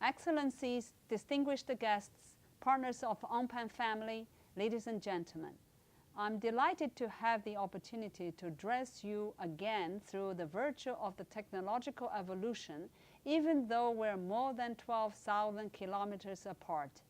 Excellencies, distinguished guests, partners of UNPAN family, ladies and gentlemen, I'm delighted to have the opportunity to address you again through the virtue of the technological evolution, even though we're more than 12,000 kilometers apart.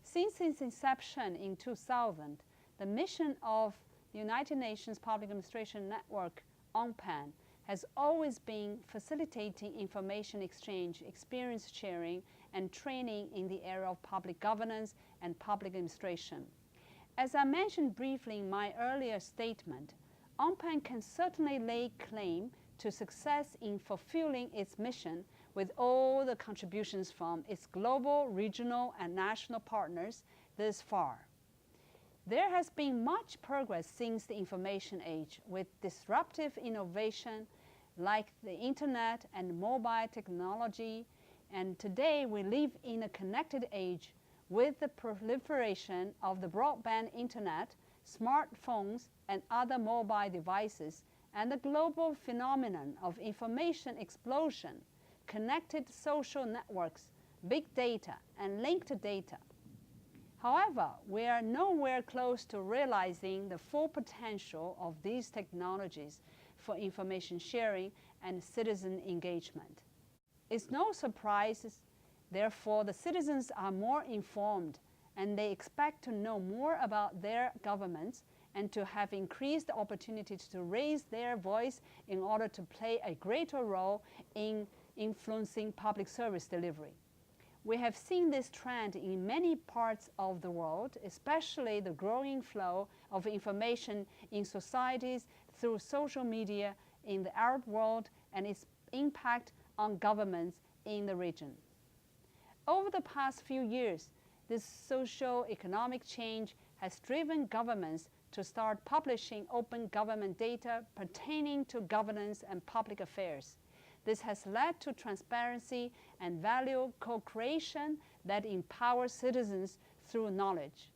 Since its inception in 2000, the mission of the United Nations Public Administration Network, UNPAN, has always been facilitating information exchange, experience sharing, and training in the area of public governance and public administration. As I mentioned briefly in my earlier statement, UNPAN can certainly lay claim to success in fulfilling its mission with all the contributions from its global, regional, and national partners thus far. There has been much progress since the information age with disruptive innovation like the internet and mobile technology, and today we live in a connected age with the proliferation of the broadband internet, smartphones, and other mobile devices, and the global phenomenon of information explosion, connected social networks, big data, and linked data. However, we are nowhere close to realizing the full potential of these technologies for information sharing and citizen engagement. It's no surprise, therefore, the citizens are more informed and they expect to know more about their governments and to have increased opportunities to raise their voice in order to play a greater role in influencing public service delivery. We have seen this trend in many parts of the world, especially the growing flow of information in societies through social media in the Arab world and its impact on governments in the region. Over the past few years, this socio-economic change has driven governments to start publishing open government data pertaining to governance and public affairs. This has led to transparency and value co-creation that empowers citizens through knowledge.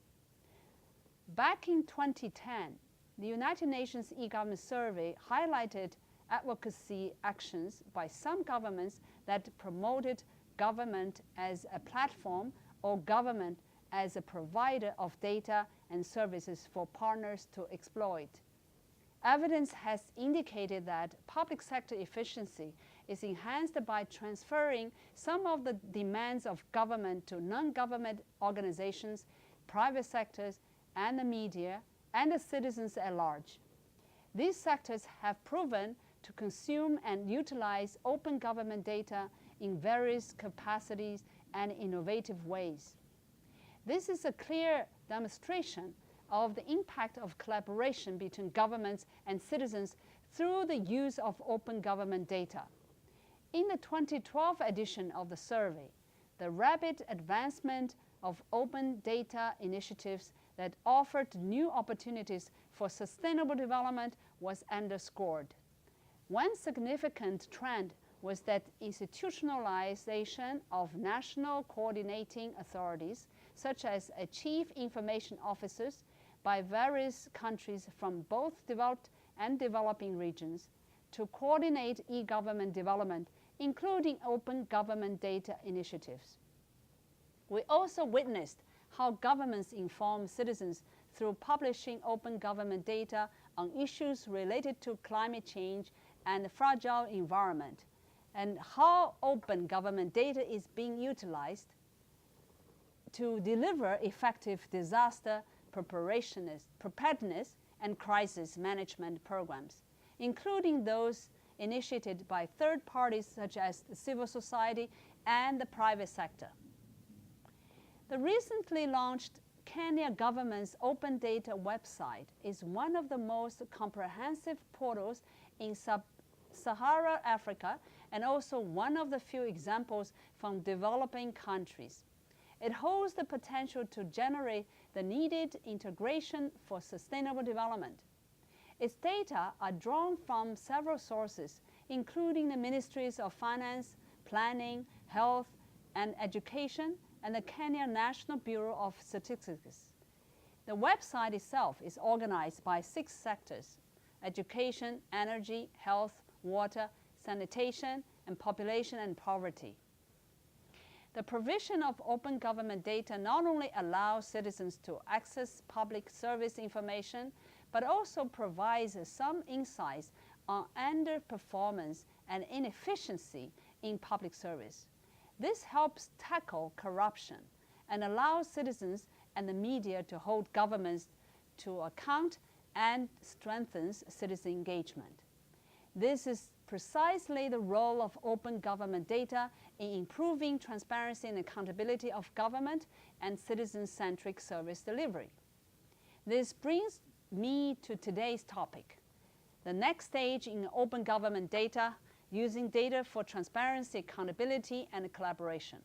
Back in 2010, the United Nations e-government survey highlighted advocacy actions by some governments that promoted government as a platform or government as a provider of data and services for partners to exploit. Evidence has indicated that public sector efficiency is enhanced by transferring some of the demands of government to non-government organizations, private sectors, and the media, and the citizens at large. These sectors have proven to consume and utilize open government data in various capacities and innovative ways. This is a clear demonstration of the impact of collaboration between governments and citizens through the use of open government data. In the 2012 edition of the survey, the rapid advancement of open data initiatives that offered new opportunities for sustainable development was underscored. One significant trend was that institutionalization of national coordinating authorities, such as chief information officers by various countries from both developed and developing regions, to coordinate e-government development, including open government data initiatives. We also witnessed how governments inform citizens through publishing open government data on issues related to climate change and the fragile environment, and how open government data is being utilized to deliver effective disaster preparedness and crisis management programs, including those initiated by third parties such as the civil society and the private sector. The recently launched Kenya government's open data website is one of the most comprehensive portals in sub-Saharan Africa and also one of the few examples from developing countries. It holds the potential to generate the needed integration for sustainable development. Its data are drawn from several sources, including the Ministries of Finance, Planning, Health, and Education, and the Kenya National Bureau of Statistics. The website itself is organized by 6 sectors: education, energy, health, water, sanitation, and population and poverty. The provision of open government data not only allows citizens to access public service information, but also provides some insights on underperformance and inefficiency in public service. This helps tackle corruption and allows citizens and the media to hold governments to account and strengthens citizen engagement. This is precisely the role of open government data in improving transparency and accountability of government and citizen-centric service delivery. This brings me to today's topic, the next stage in open government data, using data for transparency, accountability, and collaboration.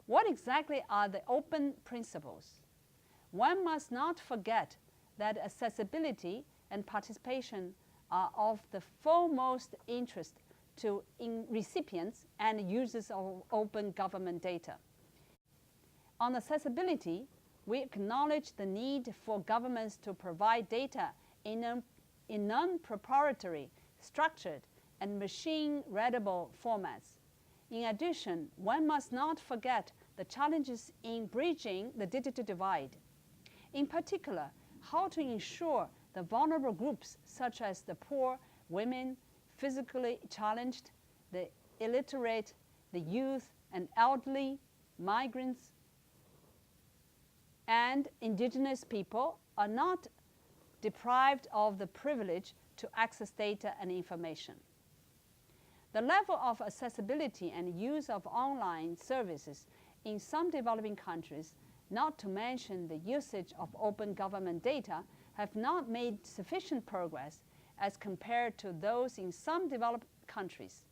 What exactly are the open principles? One must not forget that accessibility and participation are of the foremost interest to recipients and users of open government data. On accessibility, we acknowledge the need for governments to provide data in non-proprietary, structured, and machine-readable formats. In addition, one must not forget the challenges in bridging the digital divide. In particular, how to ensure the vulnerable groups such as the poor, women, physically challenged, the illiterate, the youth and elderly, migrants, and indigenous people are not deprived of the privilege to access data and information. The level of accessibility and use of online services in some developing countries, not to mention the usage of open government data, have not made sufficient progress as compared to those in some developed countries.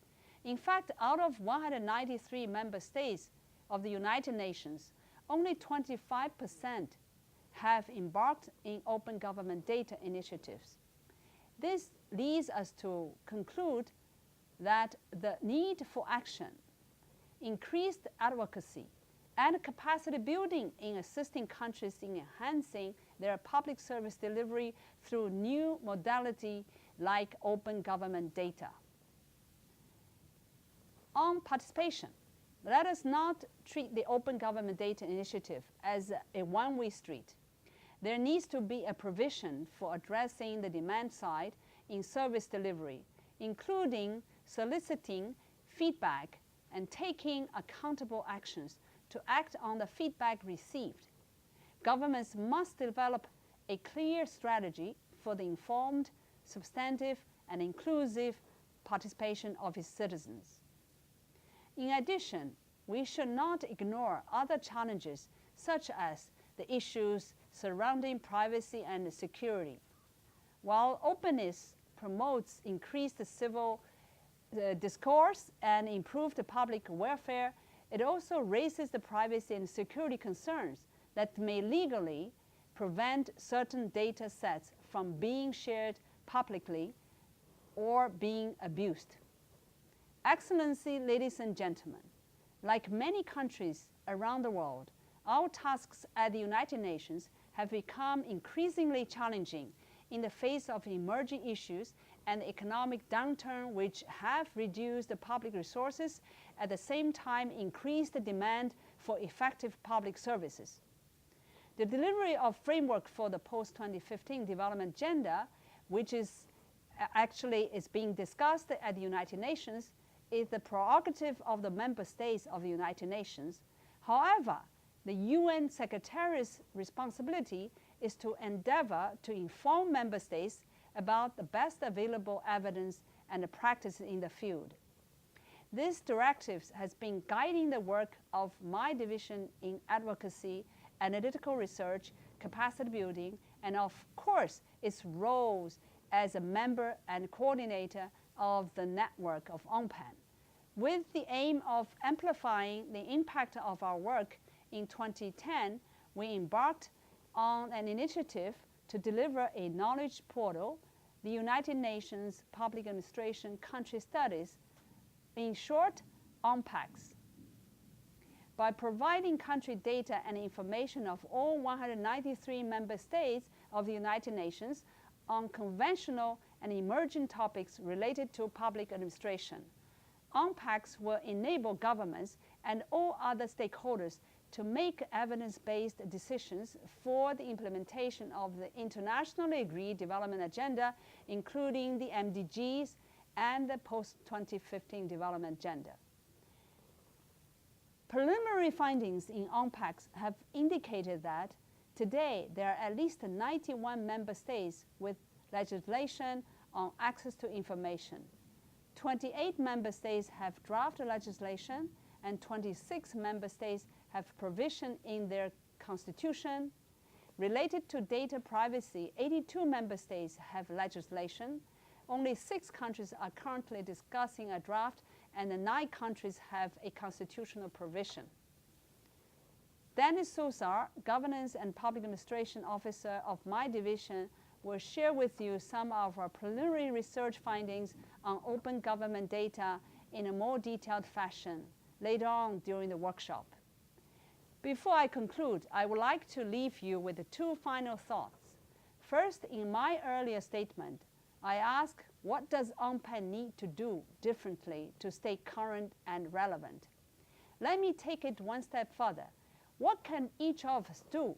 In fact, out of 193 member states of the United Nations, only 25% have embarked in open government data initiatives. This leads us to conclude that the need for action, increased advocacy, and capacity building in assisting countries in enhancing their public service delivery through new modality like open government data. On participation, let us not treat the open government data initiative as a one-way street. There needs to be a provision for addressing the demand side in service delivery, including soliciting feedback and taking accountable actions to act on the feedback received. Governments must develop a clear strategy for the informed, substantive, and inclusive participation of its citizens. In addition, we should not ignore other challenges such as the issues surrounding privacy and security. While openness promotes increased civil discourse and improved public welfare, it also raises the privacy and security concerns that may legally prevent certain data sets from being shared publicly or being abused. Excellency, ladies and gentlemen, like many countries around the world, our tasks at the United Nations have become increasingly challenging in the face of emerging issues and economic downturn which have reduced the public resources, at the same time increased the demand for effective public services. The delivery of framework for the post-2015 development agenda, which is being discussed at the United Nations, is the prerogative of the member states of the United Nations. However, the UN Secretariat's responsibility is to endeavor to inform member states about the best available evidence and the practice in the field. This directive has been guiding the work of my division in advocacy, analytical research, capacity building, and of course, its roles as a member and coordinator of the network of UNPAN. With the aim of amplifying the impact of our work, in 2010, we embarked on an initiative to deliver a knowledge portal, the United Nations Public Administration Country Studies, in short, UNPACS. By providing country data and information of all 193 member states of the United Nations on conventional and emerging topics related to public administration, UNPACs will enable governments and all other stakeholders to make evidence-based decisions for the implementation of the internationally agreed development agenda, including the MDGs and the post-2015 development agenda. Preliminary findings in UNPACs have indicated that today there are at least 91 member states with legislation on access to information. 28 member states have draft legislation, and 26 member states have provision in their constitution. Related to data privacy, 82 member states have legislation. Only 6 countries are currently discussing a draft, and 9 countries have a constitutional provision. Dennis Sousar, Governance and Public Administration Officer of my division, will share with you some of our preliminary research findings on open government data in a more detailed fashion later on during the workshop. Before I conclude, I would like to leave you with 2 final thoughts. First, in my earlier statement, I asked, what does UNPAN need to do differently to stay current and relevant? Let me take it one step further. What can each of us do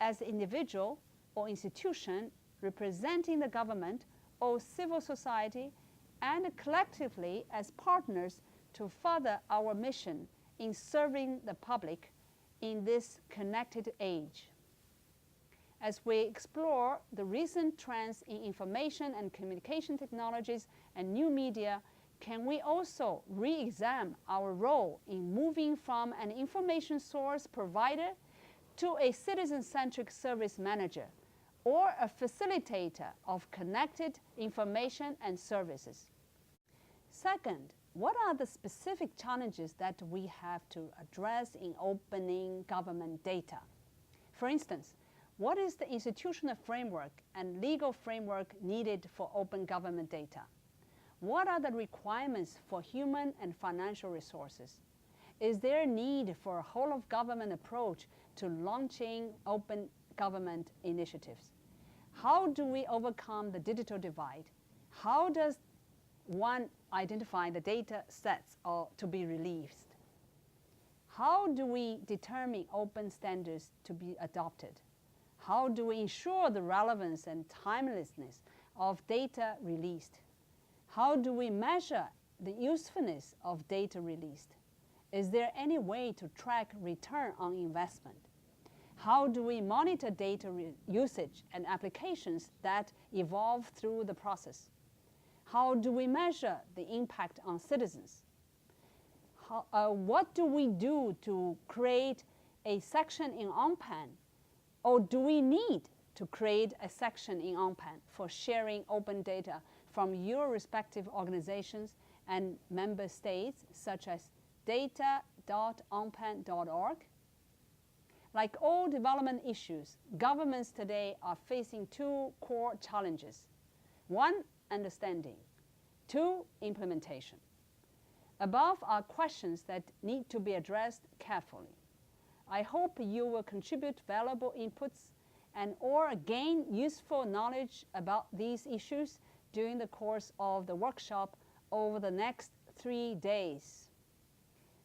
as an individual or institution representing the government or civil society, and collectively as partners to further our mission in serving the public in this connected age? As we explore the recent trends in information and communication technologies and new media, can we also re-examine our role in moving from an information source provider to a citizen-centric service manager, or a facilitator of connected information and services? Second, what are the specific challenges that we have to address in opening government data? For instance, what is the institutional framework and legal framework needed for open government data? What are the requirements for human and financial resources? Is there a need for a whole-of-government approach to launching open government initiatives? How do we overcome the digital divide? How does one identify the data sets to be released? How do we determine open standards to be adopted? How do we ensure the relevance and timelessness of data released? How do we measure the usefulness of data released? Is there any way to track return on investment? How do we monitor data usage and applications that evolve through the process? How do we measure the impact on citizens? What do we do to create a section in UNPAN? Or do we need to create a section in UNPAN for sharing open data from your respective organizations and member states, such as data.unpan.org? Like all development issues, governments today are facing 2 core challenges. 1, understanding. 2, implementation. Above are questions that need to be addressed carefully. I hope you will contribute valuable inputs or gain useful knowledge about these issues during the course of the workshop over the next 3 days.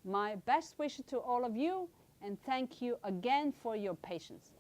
My best wishes to all of you, and thank you again for your patience.